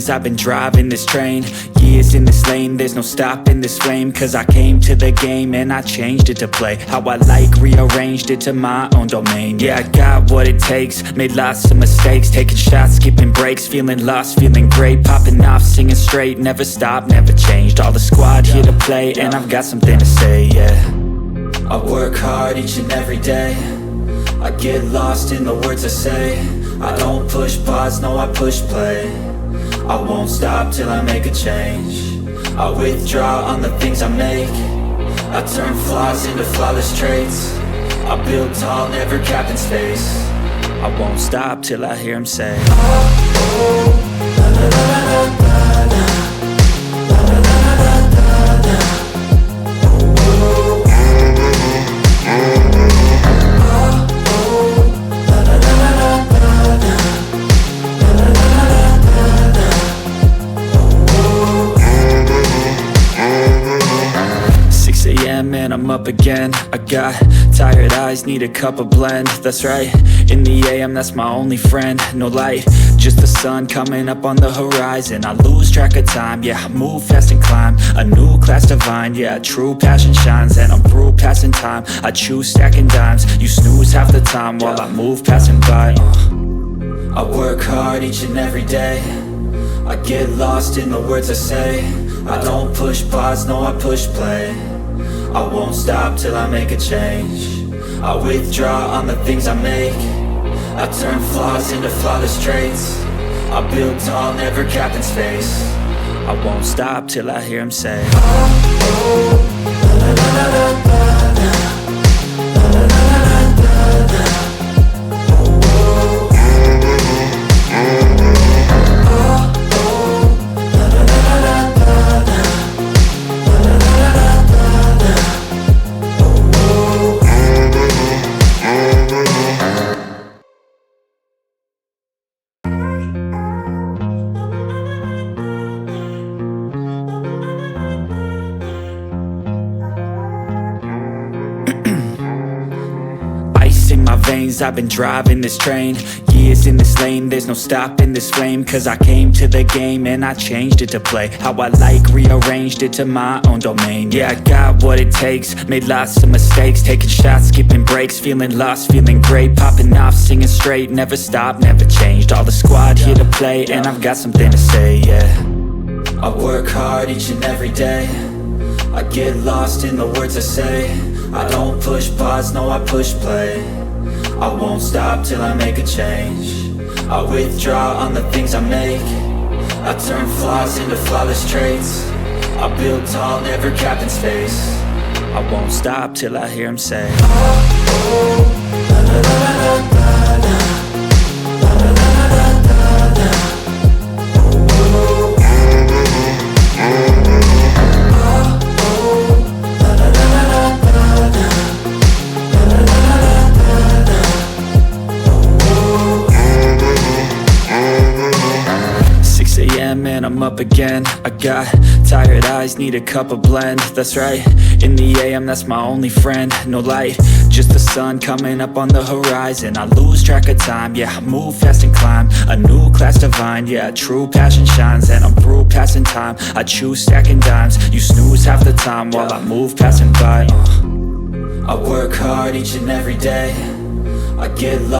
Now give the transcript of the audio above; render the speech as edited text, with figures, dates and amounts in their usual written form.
veins, I've been driving this train. Years in this lane, there's no stopping this flame. Cause I came to the game and I changed it to play how I like, rearranged it to my own domain. Yeah, I got what it takes, made lots of mistakes, taking shots, skipping breaks, feeling lost, feeling great, popping off, singing straight, never stopped, never changed. All the squad here to play, and I've got something to say, yeah. I work hard each and every day, I get lost in the words I say. I don't push pause, no I push play. I won't stop till I make a change. I withdraw on the things I make. I turn flaws into flawless traits. I build tall, never capped in space. I won't stop till I hear him say, oh, oh, la, la, la, la, la, la. And I'm up again. I got tired eyes, need a cup of blend. That's right, in the AM, that's my only friend. No light, just the sun coming up on the horizon. I lose track of time, yeah, I move fast and climb a new class divine, yeah, true passion shines. And I'm through passing time, I choose stacking dimes. You snooze half the time while I move passing by. I work hard each and every day, I get lost in the words I say. I don't push pause, no I push play. I won't stop till I make a change. I withdraw on the things I make. I turn flaws into flawless traits. I build tall, never capped in space. I won't stop till I hear him say, oh, oh, la, la, la, la, la, la, la, la, la, la, la. In my veins, I've been driving this train. Years in this lane, there's no stopping this flame. Cause I came to the game and I changed it to play how I like, rearranged it to my own domain. Yeah, I got what it takes, made lots of mistakes, taking shots, skipping breaks, feeling lost, feeling great, popping off, singing straight, never stopped, never changed. All the squad here to play, and I've got something to say, yeah. I work hard each and every day, I get lost in the words I say. I don't push pause, no I push play. I won't stop till I make a change. I withdraw on the things I make. I turn flaws into flawless traits. I build tall, never capped in space. I won't stop till I hear him say, oh, oh, la, la, la, la, la, la, la, la, la, la, la, la. And I'm up again. I got tired eyes, need a cup of blend. That's right, in the AM, that's my only friend. No light, just the sun coming up on the horizon. I lose track of time, yeah, I move fast and climb a new class divine, yeah, true passion shines. And I'm through passing time, I choose stacking dimes. You snooze half the time while I move passing by. I work hard each and every day, I get lost.